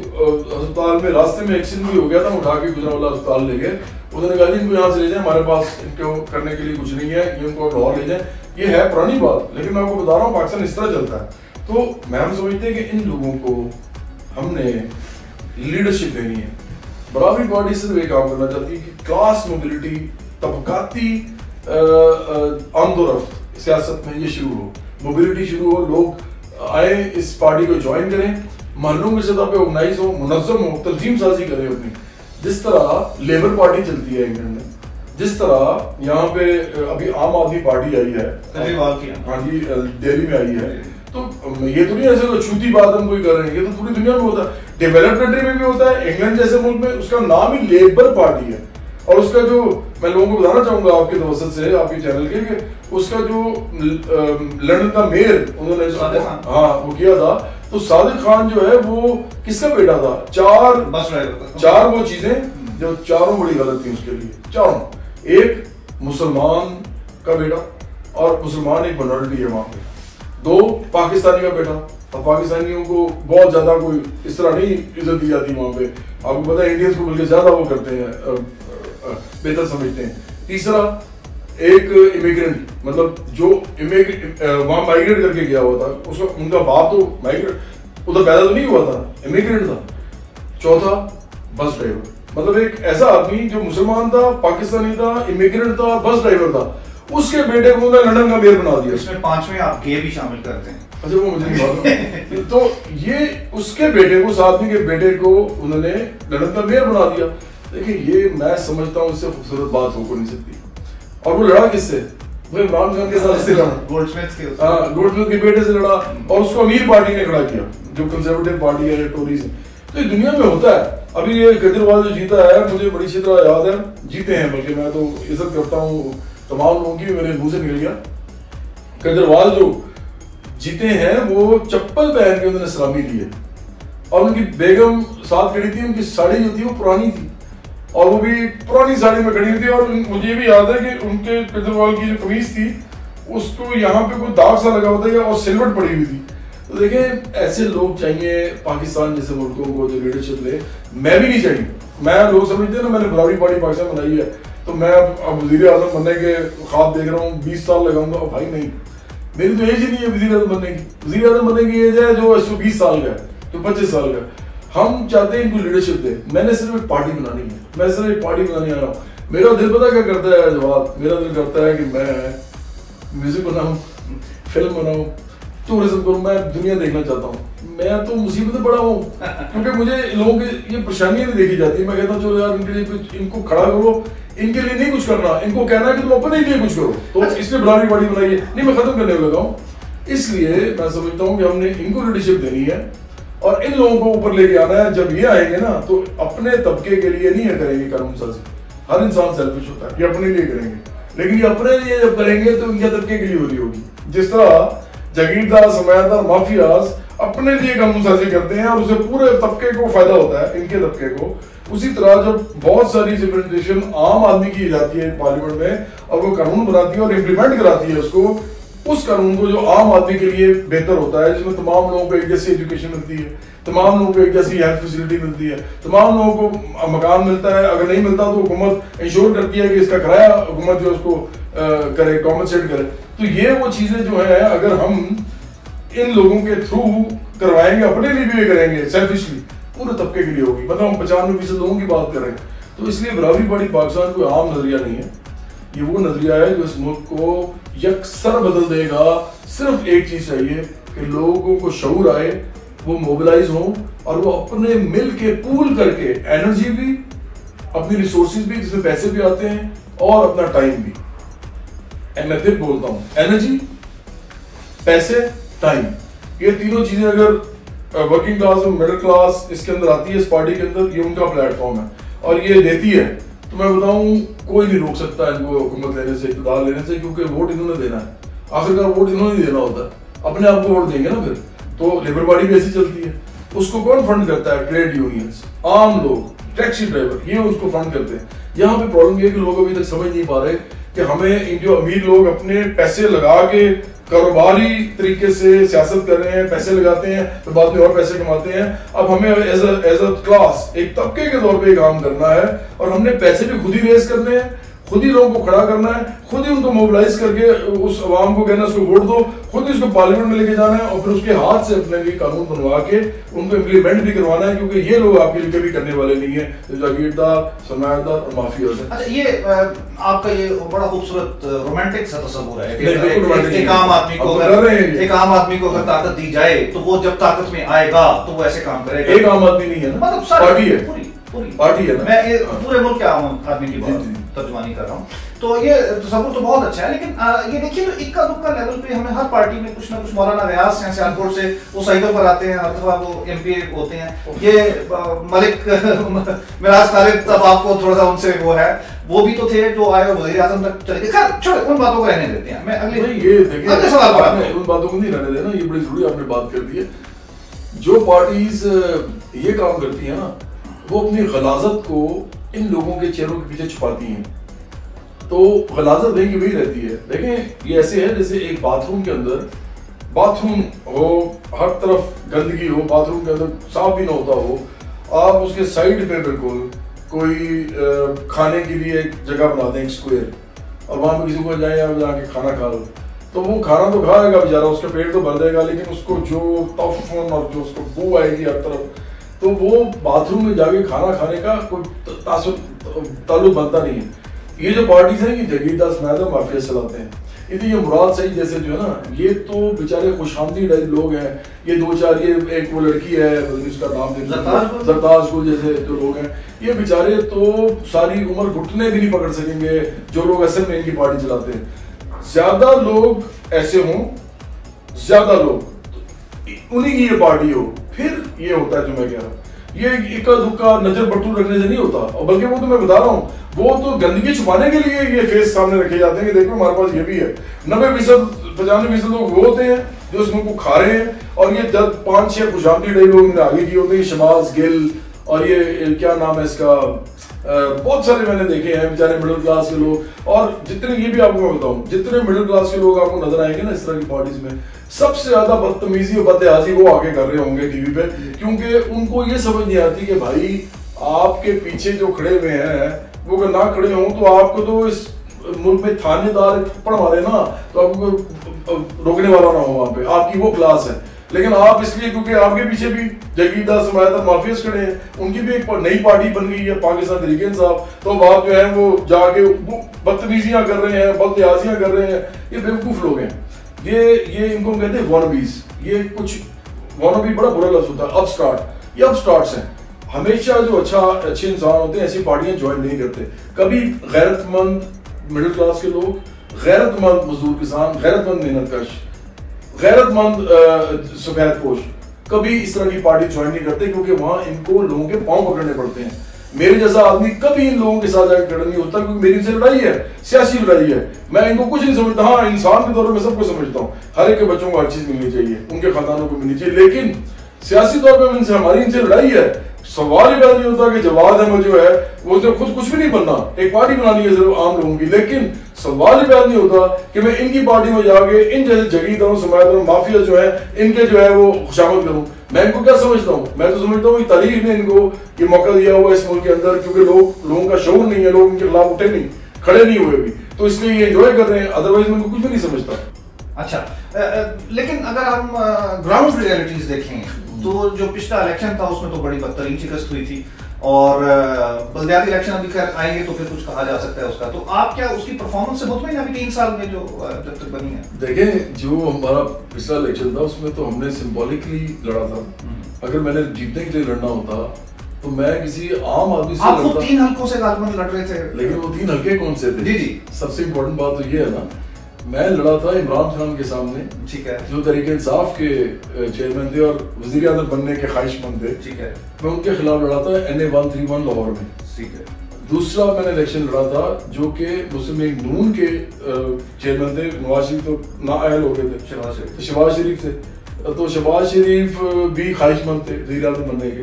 अस्पताल में रास्ते में एक्सीडेंट भी हो गया था, उठा के गुजरांवाला अस्पताल ले गए। उन्होंने कहा जी इनको यहाँ से ले जाए, हमारे पास इनको करने के लिए कुछ नहीं है, इनको लाहौर ले जाए। ये है पुरानी बात, लेकिन मैं आपको बता रहा हूँ पाकिस्तान इस तरह चलता है। तो मैं हम समझते हैं कि इन लोगों को हमने लीडरशिप देनी है। बराबरी पार्टी सिर्फ एक काम करना चाहती है कि क्लास मोबिलिटी, तबकाती आमदोरफ्त सियासत में ये शुरू हो, मोबिलिटी शुरू हो, लोग आए इस पार्टी को ज्वाइन करें, महलों की सतह पे ऑर्गेनाइज हो, मुनज़्ज़म हो, तंजीम साजी करें अपनी। जिस तरह लेबर पार्टी चलती है इंग्लैंड में, जिस तरह यहाँ पे अभी आम आदमी पार्टी आई है, हाँ जी दिल्ली में आई है, तो ये तो नहीं ऐसे कोई छूती बात हम कोई कर रहे हैं, ये तो पूरी दुनिया में होता है। डेवलप्ड कंट्री में भी होता है, इंग्लैंड जैसे मुल्क में उसका नाम ही लेबर पार्टी है। और उसका जो मैं लोगों को बताना चाहूंगा आपके तवज्जुह से, आपके चैनल के, कि उसका जो लंदन का मेयर उन्होंने हाँ वो किया था, तो सादिक खान जो है वो किसका बेटा था? चार वो चीजें जो चारों बड़ी गलत थी उसके लिए, चारों। एक मुसलमान का बेटा, और मुसलमान एक माइनॉरिटी है वहां पे। दो पाकिस्तानी का बेटा, और पाकिस्तानियों को बहुत ज्यादा कोई इस तरह नहीं इज्जत दी जाती वहां पे। आपको पता है इंडियंस को बल्कि ज्यादा वो करते हैं, बेहतर समझते हैं। तीसरा एक इमिग्रेंट, मतलब जो वहां माइग्रेट करके गया हुआ था, उसका उनका बाप तो माइग्रेट उधर पैदा तो नहीं हुआ था, इमिग्रेंट था। चौथा बस ड्राइवर, मतलब एक ऐसा आदमी जो मुसलमान था, पाकिस्तानी था, इमिग्रेंट था, बस ड्राइवर था, उसके बेटे को उन्होंने लंदन का मेयर बना दिया। इसमें पांचवें आप गे भी शामिल करते हैं। अच्छा वो मुझे नहीं मालूम। तो ये उसके बेटे को, उस आदमी के बेटे को उन्होंने लंदन का मेयर बना दिया। देखिए ये मैं समझता हूँ इससे खूबसूरत बात हो नहीं सकती। और वो लड़ा किससे? वो इमरान खान के साथ से लड़ा, गोल्डस्मिथ के बेटे से लड़ा, और उसको अमीर पार्टी ने खड़ा किया, जो कंजर्वेटिव पार्टी है, टोरीज है। तो ये दुनिया में होता है। अभी ये केजरीवाल जो जीता है, मुझे बड़ी अच्छी तरह याद है, जीते हैं, बल्कि मैं तो इज्जत करता हूँ तमाम लोगों की, मेरे मुंह से निकल गया। केजरीवाल जो जीते हैं वो चप्पल पहन के उन्होंने सलामी दी है, और उनकी बेगम साथ खड़ी थी, उनकी साड़ी जो थी वो पुरानी थी, और वो भी पुरानी साड़ी में खड़ी हुई थी। और मुझे भी याद है कि उनके केजरीवाल की जो कमीज थी उसको यहाँ पे कोई दाग सा लगा होता है और सिलवट पड़ी हुई थी। तो देखें ऐसे लोग चाहिए पाकिस्तान जैसे मुल्कों को जो लीडरशिप ले। मैं भी नहीं चाहिए, मैं लोग समझते हैं ना मैंने बराबरी पार्टी पाकिस्तान बनाई है तो मैं अब वजीर आजम बनने के ख्वाब देख रहा हूँ, 20 साल लगाऊंगा। भाई नहीं, मेरी तो एज ही नहीं है वजीर आजम बनने की। वजीर आजम बनने की एज है जो 120 साल का है, जो 25 साल का। हम चाहते हैं इनको लीडरशिप दे। मैंने सिर्फ एक पार्टी बनानी है, मैं सिर्फ एक पार्टी बनाने आ रहा हूँ। मेरा दिल पता क्या करता है जवाब, मेरा दिल करता है कि मैं म्यूजिक बनाऊं, फिल्म बनाऊं, टूरिज्म करूं, मैं दुनिया देखना चाहता हूँ। मैं तो मुसीबत में पड़ा हूँ क्योंकि मुझे लोगों की ये परेशानियां नहीं देखी जाती। मैं कहता हूँ चलो यार इनके लिए कुछ, इनको खड़ा करो, इनके लिए नहीं कुछ करना, इनको कहना है कि तुम अपने लिए कुछ करो। तो इसलिए बराबरी पार्टी बनाई है। नहीं, मैं खत्म करने लगा हूँ। इसलिए मैं समझता हूँ कि हमने इनको लीडरशिप देनी है और इन लोगों को ऊपर लेके आना है। जब ये आएंगे ना तो अपने तबके के लिए नहीं है करेंगे कानून साजी। हर इंसान सेल्फिश होता है, ये अपने लिए करेंगे, लेकिन ये अपने लिए जब करेंगे तो इनके तबके के लिए हो रही होगी। जिस तरह जागीरदार, समायदार, माफियाज अपने लिए कानून साजी करते हैं और उसे पूरे तबके को फायदा होता है, इनके तबके को, उसी तरह जब बहुत सारी रिप्रेजेंटेशन आम आदमी की जाती है पार्लियामेंट में और वो कानून बनाती है और इम्प्लीमेंट कराती है उसको, उस कानून को जो आम आदमी के लिए बेहतर होता है, जिसमें तमाम लोगों को एक जैसी एजुकेशन मिलती है, तमाम लोगों को एक जैसी हेल्थ फैसिलिटी मिलती है, तमाम लोगों को मकान मिलता है, अगर नहीं मिलता तो हुकूमत इंश्योर करती है कि इसका किराया हुकूमत जो उसको करे, कॉम्पनसेट करे। तो ये वो चीजें जो है अगर हम इन लोगों के थ्रू करवाएंगे, अपने लिए भी करेंगे, सेल्फिशली पूरे तबके के लिए होगी। मतलब हम 95% लोगों की बात कर रहे हैं। तो इसलिए बराबरी पार्टी पाकिस्तान कोई आम नजरिया नहीं है, ये वो नजरिया है जो इस मुल्क को यकसर बदल देगा। सिर्फ एक चीज चाहिए कि लोगों को शऊर आए, वो मोबिलाइज हो और वो अपने मिल के पूल करके एनर्जी भी, अपनी रिसोर्सेज भी जिसमें पैसे भी आते हैं और अपना टाइम भी। मैं फिर बोलता हूं, एनर्जी, पैसे, टाइम, ये तीनों चीजें अगर वर्किंग क्लास और मिडिल क्लास इसके अंदर आती है, इस पार्टी के अंदर, ये उनका प्लेटफॉर्म है और ये देती है, तो मैं बताऊं कोई नहीं रोक सकता इनको हुकूमत लेने से, इक़्तिदार लेने से, क्योंकि वोट इन्होंने देना है। आखिरकार वोट इन्होंने देना होता है। अपने आप को वोट देंगे ना फिर। तो लेबर पार्टी भी ऐसी चलती है, उसको कौन फंड करता है? ट्रेड यूनियंस, आम लोग, टैक्सी ड्राइवर, ये उसको फंड करते हैं। यहाँ पे प्रॉब्लम ये है कि लोग अभी तक समझ नहीं पा रहे कि हमें इन जो अमीर लोग अपने पैसे लगा के कारोबारी तरीके से सियासत कर रहे हैं, पैसे लगाते हैं तो बाद में और पैसे कमाते हैं। अब हमें एज अ क्लास, एक तबके के तौर पे काम करना है और हमने पैसे भी खुद ही रेस करने हैं, खुद ही लोगों को खड़ा करना है, खुद ही उनको मोबिलाइज करके उस अवाम को कहना उसको वोट दो, खुद ही उसको पार्लियामेंट में लेके जाना है और फिर उसके हाथ से अपने लिए कानून बनवा के उनको इम्प्लीमेंट भी करवाना है, क्योंकि ये लोग आपके लिए कभी करने वाले नहीं है, जागीरदार, सरमायादार और माफिया से। अच्छा, ये आपका ये बड़ा खूबसूरत रोमांटिक सा तस्वीर है नहीं, एक आम आदमी को अगर ताकत दी जाए तो वो जब ताकत में आएगा तो वो ऐसे काम करेगा। एक आम आदमी नहीं है ना, मतलब पार्टी है, पूरी पार्टी है ना। मैं ये पूरे मुल्क के आम आदमी की बात तर्जुमानी कर रहा हूँ, तो ये तस्वुर तो बहुत अच्छा है। लेकिन ये देखिए, तो इक्का दुक्का लेवल पे हमें हर पार्टी में कुछ ना कुछ मौलाना व्यास हैं सियालकोट से, वो साइकिल पर आते हैं, हर दफा वो MP होते हैं। ये मलिक मिराज खालिद, तब आपको थोड़ा सा उनसे वो है, वो भी तो थे जो आए और वज़ीर आज़म तक चले गए। खैर छोड़े, उन बातों को रहने देते हैं। मैं अगले सवाल पर आता हूं। उन बातों को नहीं रहने देना, ये बड़ी जरूरी आपने बात कर दी है। जो पार्टीज ये काम करती है ना, वो अपनी गलाजत को इन लोगों के चेहरों के पीछे छुपाती हैं, तो गलाजत वही की वही रहती है। देखें, ये ऐसे है जैसे एक बाथरूम के अंदर, बाथरूम हो, हर तरफ गंदगी हो, बाथरूम के अंदर साफ भी ना होता हो, आप उसके साइड पे बिल्कुल कोई खाने के लिए एक जगह बना दें, एक स्क्वायर, और वहां पे किसी को जाए आप जाके खाना खा लो, तो वो खाना तो खाएगा बेचारा, उसका पेट तो भर जाएगा, लेकिन उसको जो तफन और जो उसको बू आएगी हर तरफ, तो वो बाथरूम में जाके खाना खाने का कोई ताल्लुक बनता नहीं है। ये जो पार्टीज हैं, ये जगीरदार सरमायादार माफिया चलाते हैं। ये मुराद सही जैसे जो है ना, ये तो बेचारे खुशामदी लोग हैं, ये दो चार, ये एक वो लड़की है, उसका नाम जरताज गुल जैसे जो लोग हैं, ये बेचारे तो सारी उम्र घुटने भी नहीं पकड़ सकेंगे जो लोग असल में इनकी पार्टी चलाते हैं। ज्यादा लोग ऐसे हों, ज्यादा लोग उन्हीं की ये पार्टी हो, फिर ये होता है जो मैं कह रहा हूँ। ये इक्का दुक्का नजर बटूर रखने से नहीं होता, और बल्कि वो तो मैं बता रहा हूँ, वो तो गंदगी छुपाने के लिए ये फेस सामने रखे जाते हैं कि देखो हमारे पास ये भी है। 90% 95% लोग वो होते हैं जो इस मुल्क को खा रहे हैं, और ये 5-6 खुशामदी लोग इन्होंने आगे किए होते हैं, शमास गिल और ये क्या नाम है इसका, बहुत सारे मैंने देखे हैं बेचारे मिडिल क्लास के लोग। और जितने, ये भी आपको मैं बताऊं, जितने मिडिल क्लास के लोग आपको नजर आएंगे ना इस तरह की पार्टीज में, सबसे ज्यादा बदतमीजी और बदतहाजी वो आके कर रहे होंगे टीवी पे, क्योंकि उनको ये समझ नहीं आती कि भाई आपके पीछे जो खड़े हुए हैं वो अगर ना खड़े हों तो आपको तो इस मुल्क में थानेदार थप्पड़ मारे ना तो आपको रोकने वाला ना हो, वहां पे आपकी वो क्लास है। लेकिन आप इसलिए क्योंकि आपके पीछे भी जगीरदार सरमायादार माफियाज खड़े हैं, उनकी भी एक नई पार्टी बन गई है पाकिस्तान तहरीक इंसाफ, तो आप जो है वो जाके बदतमीजियां कर रहे हैं, बदतहाजियां कर रहे हैं। ये बेवकूफ लोग हैं, ये इनको कहते हैं वॉनबीज। ये कुछ वॉनबी बड़ा बुरा लफ्ज होता है, अपस्टार्ट, ये अपस्टार्ट्स हैं। हमेशा जो अच्छे इंसान होते हैं ऐसी पार्टियां ज्वाइन नहीं करते। कभी गैरतमंद मिडिल क्लास के लोग, गैरतमंद मजदूर किसान, गैरतमंद मेहनतकश, गैरतमंद सफेद पोश कभी इस तरह की पार्टी ज्वाइन नहीं करते, क्योंकि वहां इनको लोगों के पांव पकड़ने पड़ते हैं। मेरे जैसा आदमी कभी इन लोगों के साथ जाकर खड़ा नहीं होता, क्योंकि मेरी इनसे लड़ाई है, सियासी लड़ाई है। मैं इनको कुछ नहीं समझता, हाँ इंसान के तौर पर मैं सबको समझता हूँ, हर एक के बच्चों को हर चीज मिलनी चाहिए, उनके खानदानों को मिलनी चाहिए, लेकिन सियासी तौर पर इनसे हमारी इनसे लड़ाई है। सवाल ही पैदा नहीं होता कि जवाद अहमद जो है वो तो खुद कुछ भी नहीं बनना, एक पार्टी बनानी है सिर्फ आम लोगों की, लेकिन सवाल ही पैदा नहीं होता कि मैं इनकी पार्टी में जाके इन जैसे जगीरदारों सरमायादारों माफिया जो है इनके जो है वो खुशामद करूं। मैं इनको क्या समझता हूँ, मैं तो समझता हूँ कि तारीख ने इनको ये मौका दिया हुआ इस मुल्क के अंदर, क्योंकि लोगों का शऊर नहीं है, लोग इनके खिलाफ उठे नहीं, खड़े नहीं हुए भी, तो इसलिए ये एंजॉय कर रहे हैं, अदरवाइज मैं इनको कुछ भी नहीं समझता। अच्छा, लेकिन अगर हम ग्राउंड रियलिटीज देखें तो जो पिछला इलेक्शन था उसमें तो बड़ी बदतरीन शिकस्त हुई थी, और बल्दियाती इलेक्शन अभी खैर आएंगे तो फिर कुछ कहा जा सकता है उसका, तो आप क्या उसकी परफॉर्मेंस से मुतमईन हैं अभी 3 साल में जो जब तक बनी है? देखें, जो हमारा पिछला इलेक्शन था उसमें तो हमने सिंबॉलिकली लड़ा था। अगर मैंने जीतने के लिए लड़ना होता तो मैं किसी आम आदमी से आप खुद 3 हल्कों से गालमन लड़ रहे थे, लेकिन वो 3 हल्के कौन से थे? जी जी, सबसे इम्पोर्टेंट बात तो ये है ना, मैं लड़ा था इमरान खान के सामने, ठीक है, जो तहरीक इंसाफ के चेयरमैन थे और वजीर आज़म बनने के ख्वाहिशमंद थे, ठीक है, मैं उनके खिलाफ लड़ा था NA 131 लाहौर में, ठीक है। दूसरा मैंने इलेक्शन लड़ा था जो कि मुस्लिम लीग नून के चेयरमैन थे, नवाज शरीफ तो नाअहल हो गए थे, शहबाज शरीफ थे। तो शहबाज शरीफ भी ख्वाहिशमंद थे वज़ीर आज़म बनने के,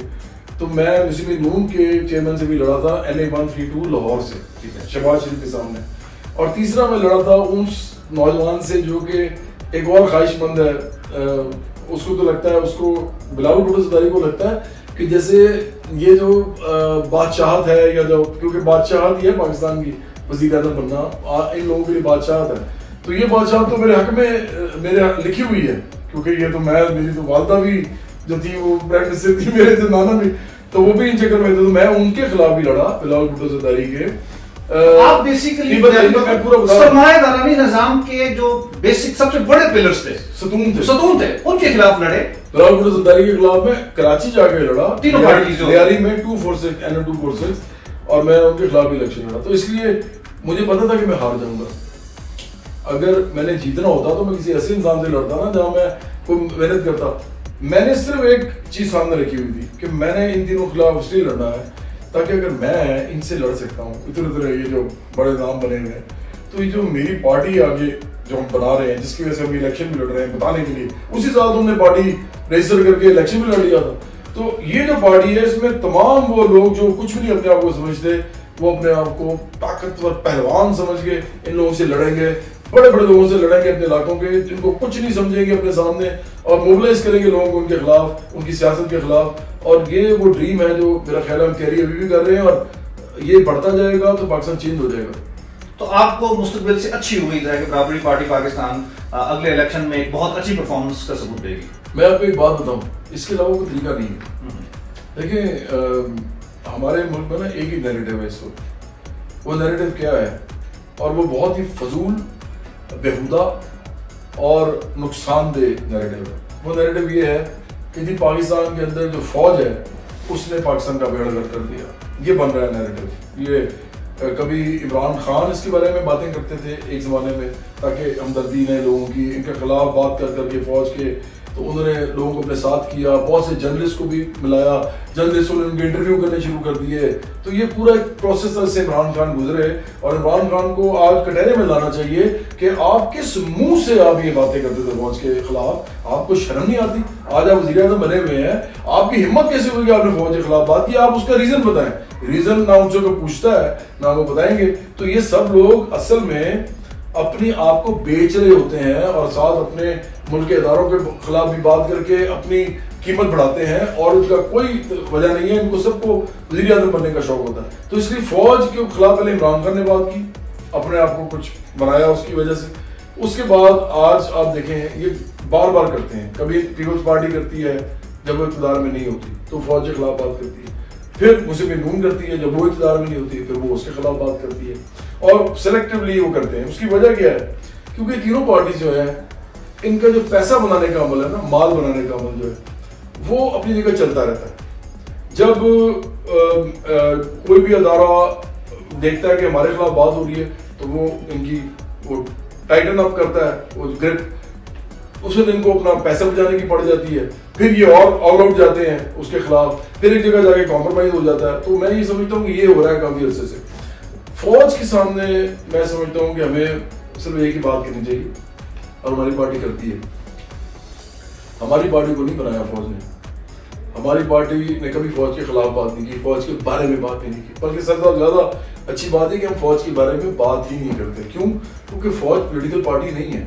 तो मैं मुस्लिम लीग नून के चेयरमैन से भी लड़ा था NA 132 लाहौर से शहबाज शरीफ के सामने। और तीसरा मैं लड़ा था उस नौजवान से जो कि एक और ख्वाहिशमंद है, उसको तो लगता है, उसको बिलावल भुट्टो ज़रदारी को लगता है कि जैसे ये जो बादशाहत है, या जो क्योंकि बादशाहत ही है पाकिस्तान की वज़ीर आज़म बनना, इन लोगों के लिए बादशाहत है, तो ये बादशाहत तो मेरे हक में मेरे लिखी हुई है, क्योंकि ये तो मैं, मेरी तो वालदा भी जो थी वो प्राइम मिनिस्टर थी, मेरे जो नाना भी, तो वो भी इन चक्कर में थे, तो मैं उनके खिलाफ भी लड़ा बिलावल भुट्टो ज़रदारी के। आप बेसिकली सरमायादारानी निजाम के जो बेसिक सबसे बड़े पिलर्स थे, सतून थे, उनके खिलाफ लड़े। बिलावल भुट्टो ज़रदारी के खिलाफ मैं कराची जाके लड़ा, तीनों पार्टी लियारी में 246 NA 246, और मैं उनके खिलाफ भी इलेक्शन लड़ा। तो इसलिए मुझे पता था कि मैं हार जाऊंगा। अगर मैंने जीतना होता तो मैं किसी ऐसे इंसान से लड़ता ना जहां मैं कोई मेहनत करता। मैंने सिर्फ एक चीज सामने रखी हुई थी कि मैंने इन तीनों खिलाफ इसलिए लड़ना है ताकि अगर मैं इनसे लड़ सकता हूँ, इधर ये जो बड़े नाम बने हुए हैं, तो ये जो मेरी पार्टी आगे जो हम बना रहे हैं, जिसकी वजह से हम इलेक्शन भी लड़ रहे हैं बताने के लिए, उसी साल तो हमने पार्टी रजिस्टर करके इलेक्शन भी लड़ लिया था। तो ये जो पार्टी है इसमें तमाम वो लोग जो कुछ भी नहीं अपने आप को समझते, वो अपने आप को ताकतवर पहलवान समझ के इन लोगों से लड़ेंगे, बड़े बड़े लोगों से लड़ेंगे अपने इलाकों के, जिनको कुछ नहीं समझेंगे अपने सामने, और मोबिलाइज करेंगे लोगों को उनके खिलाफ, उनकी सियासत के खिलाफ। और ये वो ड्रीम है जो मेरा ख्याल है हम कैरी अभी भी कर रहे हैं, और ये बढ़ता जाएगा तो पाकिस्तान चेंज हो जाएगा। तो आपको मुस्तकबिल से अच्छी उम्मीद है कि बराबरी पार्टी पाकिस्तान अगले इलेक्शन में एक बहुत अच्छी परफॉर्मेंस का सबूत देगी? मैं आपको एक बात बताऊं, इसके अलावा कोई तरीका नहीं है। देखिए हमारे मुल्क में ना एक ही नैरेटिव है इस वक्त। वो नैरेटिव क्या है, और वो बहुत ही फजूल, बेहुदा और नुकसानदेह नैरेटिव है। वो नैरेटिव ये है कि जी पाकिस्तान के अंदर जो फौज है उसने पाकिस्तान का बेड़ा गर्क कर दिया, ये बन रहा है नैरेटिव। ये कभी इमरान खान इसके बारे में बातें करते थे एक ज़माने में, ताकि हमदर्दी ने लोगों की इनके खिलाफ बात कर करके फौज के, तो उन्होंने लोगों को अपने साथ किया, बहुत से जर्नलिस्ट को भी मिलाया, जर्नलिस्टों ने उनके इंटरव्यू करने शुरू कर दिए। तो ये पूरा एक प्रोसेस से इमरान खान गुजरे, और इमरान खान को आज कटहरे में लाना चाहिए कि आप किस मुंह से आप ये बातें करते थे फौज के खिलाफ, आपको शर्म नहीं आती? आज आप वज़ीर आज़म बने हुए हैं, आपकी हिम्मत कैसे हुई कि आपने फौज के खिलाफ बात की? आप उसका रीजन बताएं। रीजन ना उनसे कोई पूछता है ना वो बताएंगे। तो ये सब लोग असल में अपनी आप को बेच रहे होते हैं, और साथ अपने मुल्क के इदारों के खिलाफ भी बात करके अपनी कीमत बढ़ाते हैं, और उसका कोई वजह नहीं है। इनको सबको वज़ीर आज़म बनने का शौक होता है। तो इसलिए फौज के खिलाफ पहले इमरान खान ने बात की, अपने आप को कुछ बनाया उसकी वजह से। उसके बाद आज आप देखें ये बार बार करते हैं, कभी पीपल्स पार्टी करती है जब वो इक़्तिदार में नहीं होती तो फौज के खिलाफ बात करती है, फिर मुस्लिम लीग नून करती है जब वो इक़्तिदार में नहीं होती फिर वो उसके खिलाफ बात करती है, और सिलेक्टिवली वो करते हैं। उसकी वजह क्या है? क्योंकि तीनों पार्टी जो है इनका जो पैसा बनाने का अमल है ना, माल बनाने का अमल जो है वो अपनी जगह चलता रहता है। जब कोई भी अदारा देखता है कि हमारे खिलाफ बात हो रही है तो वो इनकी वो टाइटन अप करता है, वो ग्रिप, उस दिन इनको अपना पैसा बचाने की पड़ जाती है, फिर ये और ऑल आउट जाते हैं उसके खिलाफ, फिर एक जगह जाके कॉम्प्रोमाइज हो जाता है। तो मैं ये समझता हूँ कि ये हो रहा है काफी अर्से से। फौज के सामने मैं समझता हूँ कि हमें सिर्फ एक ही बात करनी चाहिए, और हमारी पार्टी करती है। हमारी पार्टी को नहीं बनाया फौज ने, हमारी पार्टी ने कभी फौज के खिलाफ बात नहीं की, फौज के बारे में बात नहीं की, बल्कि सबसे ज्यादा अच्छी बात है कि हम फौज के बारे में बात ही नहीं करते। क्यों? क्योंकि फौज पॉलिटिकल पार्टी नहीं है,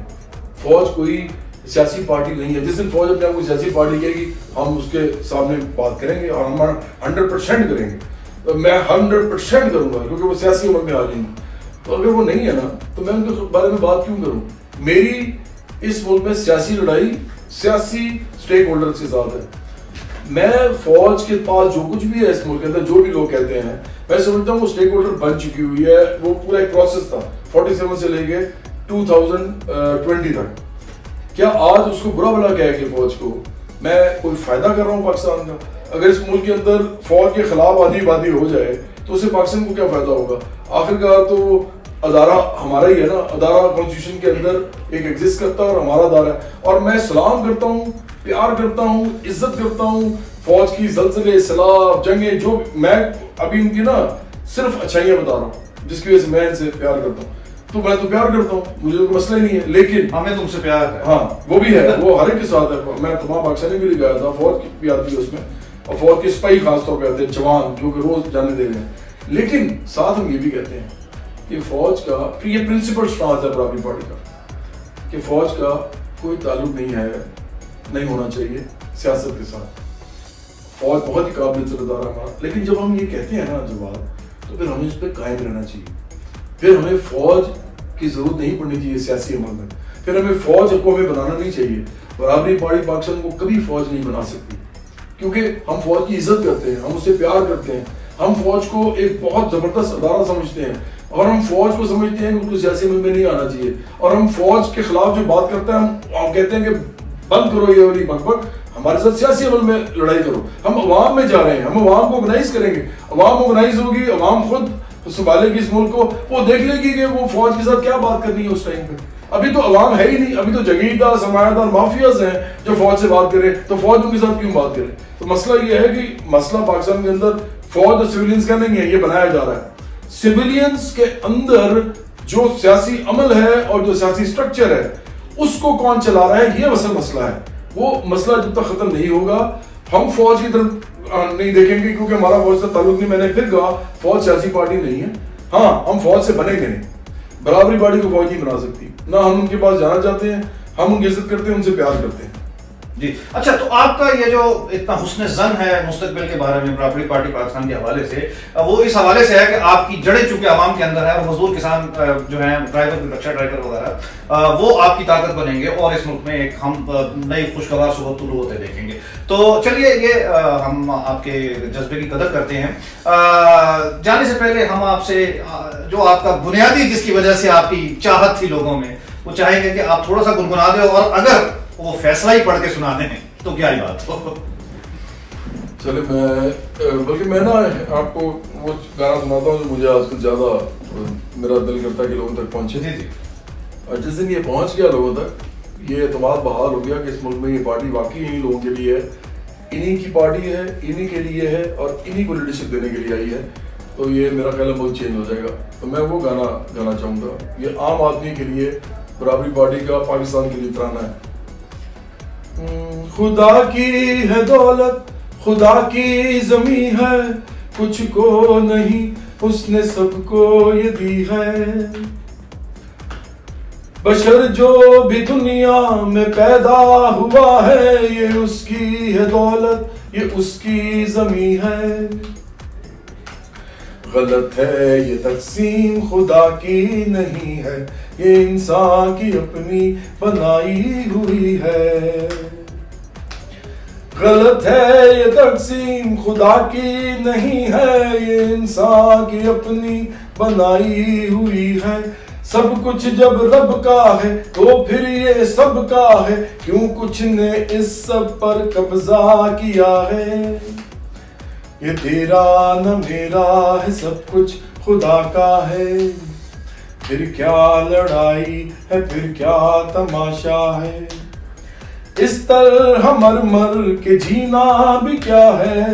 फौज कोई सियासी पार्टी नहीं है। जिस दिन फौज अपने आप को सियासी पार्टी कहेगी हम उसके सामने बात करेंगे, और हम 100% करेंगे। तो मैं 100% करूंगा, क्योंकि वो सियासी उम्र में आ जाएंगे। तो अगर वो नहीं है ना तो मैं उनके बारे में बात क्यों करूं? मेरी इस मुल्क में सियासी लड़ाई सियासी स्टेक होल्डर के साथ है। मैं फौज के पास जो कुछ भी है इस मुल्क के अंदर, जो भी लोग कहते हैं, मैं समझता हूँ वो स्टेक होल्डर बन चुकी हुई है। वो पूरा एक प्रोसेस था 47 से लेके 2020 तक। क्या आज उसको बुरा भला कह के फौज को मैं कोई फायदा कर रहा हूँ पाकिस्तान का? अगर इस मुल्क के अंदर फौज के खिलाफ आधी बादी हो जाए तो उससे पाकिस्तान को क्या फायदा होगा? आखिरकार तो अदारा हमारा ही है ना, अदारा कॉन्स्टिट्यूशन के अंदर एक एग्जिस्ट करता है और हमारा अदारा है। और मैं सलाम करता हूँ, प्यार करता हूँ, इज्जत करता हूँ फौज की, ज़लज़ले, सैलाब, जंगें, जो मैं अभी इनकी ना सिर्फ अच्छाइयां बता रहा हूँ जिसकी वजह से मैं इनसे प्यार करता हूँ। तो मैं तो प्यार करता हूँ, मुझे कोई मसला ही नहीं है, लेकिन हमें तुमसे प्यार है। हाँ वो भी है, वो हर एक के साथ है। मैं तमाम पाकिस्तानी भी गया था, फौज भी आती है उसमें, और फौज के सिपाही खासतौर पर आते हैं, जवान जो कि रोज जाने दे रहे हैं। लेकिन साथ हम ये भी कहते हैं कि फौज का ये प्रिंसिपल स्टांस है बराबरी पार्टी का कि फौज का कोई ताल्लुक नहीं है, नहीं होना चाहिए सियासत के साथ। फौज बहुत ही काबिल सरदार है हमारा, लेकिन जब हम ये कहते हैं ना जवाब, तो फिर हमें इस पर कायम रहना चाहिए। फिर हमें फौज की जरूरत नहीं पड़नी चाहिए सियासी अमल में, फिर हमें फौज को हमें बनाना नहीं चाहिए। बराबरी पार्टी पाकिस्तान को कभी फौज नहीं बना सकती, क्योंकि हम फौज की इज्जत करते हैं, हम उससे प्यार करते हैं, हम फौज को एक बहुत जबरदस्त अदारा समझते हैं, और हम फौज को समझते हैं कि उसको सियासी अमल में नहीं आना चाहिए। और हम फौज के खिलाफ जो बात करते हैं, हम कहते हैं कि बंद करो ये वाली बकबक, हमारे साथ सियासी अमल में लड़ाई करो। हम अवाम में जा रहे हैं, हम अवाम को ऑर्गेनाइज करेंगे, अवाम ऑर्गेनाइज होगी, अवाम खुद संभालेगी इस मुल्क को, वो देख लेगी कि वो फौज के साथ क्या बात करनी है उस टाइम पे। अभी तो अवाम है ही नहीं, अभी तो जगीरदार सरमायादार माफियाज हैं जो फौज से बात करें, तो फौज उनके साथ क्यों बात करे। तो मसला ये है कि मसला पाकिस्तान के अंदर फौज और सिविलियंस का नहीं है, ये बनाया जा रहा है। सिविलियंस के अंदर जो सियासी अमल है और जो सियासी स्ट्रक्चर है उसको कौन चला रहा है, ये असल मसला है। वो मसला जब तक खत्म नहीं होगा हम फौज की तरफ नहीं देखेंगे, क्योंकि हमारा फौज से ताल्लुक नहीं। मैंने फिर कहा फौज सियासी पार्टी नहीं है। हाँ, हम फौज से बनेंगे नहीं, बराबरी पार्टी को फौज नहीं बना सकती, ना हम उनके पास जाना चाहते हैं, हम उनकी इज्जत करते हैं, उनसे प्यार करते हैं जी। अच्छा, तो आपका ये जो इतना हुस्न ज़न है मुस्तकबिल के बारे में बराबरी पार्टी पाकिस्तान के हवाले से, वो इस हवाले से है कि आपकी जड़ें चूंकि आवाम के अंदर है, और मजदूर किसान जो है ड्राइवर, रिक्शा ड्राइवर वगैरह, वो आपकी ताकत बनेंगे और इस मुल्क में एक हम नई खुशगवार सुबह तुलू होते देखेंगे। तो चलिए, ये हम आपके जज्बे की कदर करते हैं। जाने से पहले हम आपसे जो आपका बुनियादी, जिसकी वजह से आपकी चाहत थी लोगों में, वो चाहेंगे कि आप थोड़ा सा गुनगुना दें, और अगर वो फैसला ही पढ़ के सुना दें तो क्या ही बात हो। चले, बल्कि मैं ना आपको वो गाना सुनाता हूँ जो मुझे आजकल ज्यादा मेरा दिल करता है कि लोगों तक पहुंचे। जी जी। और जिस दिन ये पहुंच गया लोगों तक, ये एतमाद बहाल हो गया कि इस मुल्क में ये पार्टी वाकई इन्हीं लोगों के लिए है, इन्हीं की पार्टी है, इन्हीं के लिए है, और इन्हीं को लीडरशिप देने के लिए आई है, तो ये मेरा ख्याल है बहुत चेंज हो जाएगा। तो मैं वो गाना गाना चाहूँगा, ये आम आदमी के लिए बराबरी पार्टी का पाकिस्तान के लिए तराना है। खुदा की है दौलत, खुदा की जमी है, कुछ को नहीं उसने सबको ये दी है। बशर जो भी दुनिया में पैदा हुआ है, ये उसकी है दौलत, ये उसकी जमी है। गलत है ये तकसीम खुदा की नहीं है, ये इंसान की अपनी बनाई हुई है। गलत है ये तकसीम खुदा की नहीं है, ये इंसान की अपनी बनाई हुई है। सब कुछ जब रब का है तो फिर ये सब का है, क्यों कुछ ने इस सब पर कब्जा किया है। ये तेरा न मेरा है, सब कुछ खुदा का है, फिर क्या लड़ाई है, फिर क्या तमाशा है। इस तरह मर मर के जीना भी क्या है,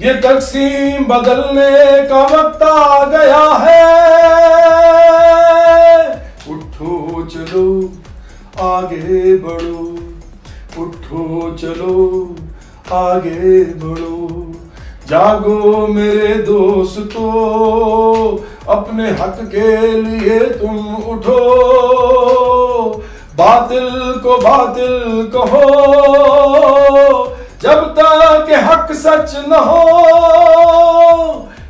ये तकसीम बदलने का वक्त आ गया है। उठो चलो आगे बढ़ो, उठो चलो आगे बढ़ो, जागो मेरे दोस्तों, अपने हक के लिए तुम उठो। बातिल को बातिल कहो, जब तक हक सच न हो,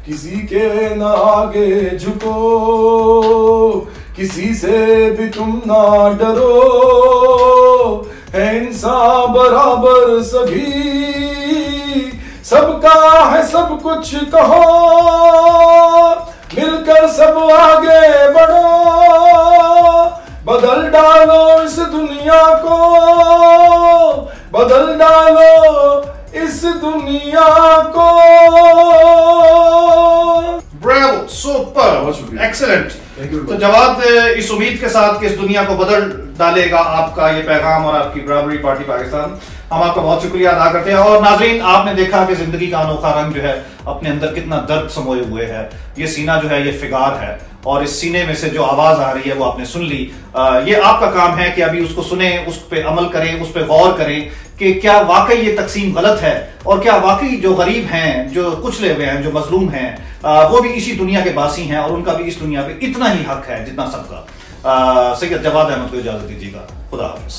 किसी के न आगे झुको, किसी से भी तुम ना डरो। है इंसान बराबर सभी, सबका है सब कुछ कहो, मिलकर सब आगे बढ़ो। बदल डालो इस दुनिया को, बदल डालो इस दुनिया को। Bravo, super, excellent. तो जवाब इस उम्मीद के साथ कि इस दुनिया को बदल डालेगा आपका ये पैगाम और आपकी बराबरी पार्टी पाकिस्तान। हम आपका बहुत शुक्रिया अदा करते हैं। और नाजरीन, आपने देखा कि जिंदगी का अनोखा रंग जो है अपने अंदर कितना दर्द समोए हुए है। ये सीना जो है ये फिगार है और इस सीने में से जो आवाज आ रही है वो आपने सुन ली। ये आपका काम है कि अभी उसको सुने, उस पर अमल करें, उस पर गौर करें कि क्या वाकई ये तकसीम गलत है और क्या वाकई जो गरीब हैं, जो कुचले हुए हैं, जो मजलूम हैं, वो भी इसी दुनिया के बासी हैं और उनका भी इस दुनिया पे इतना ही हक है जितना सबका। सैयद जवाद अहमद को इजाजत दीजिएगा। खुदा हाफिज़।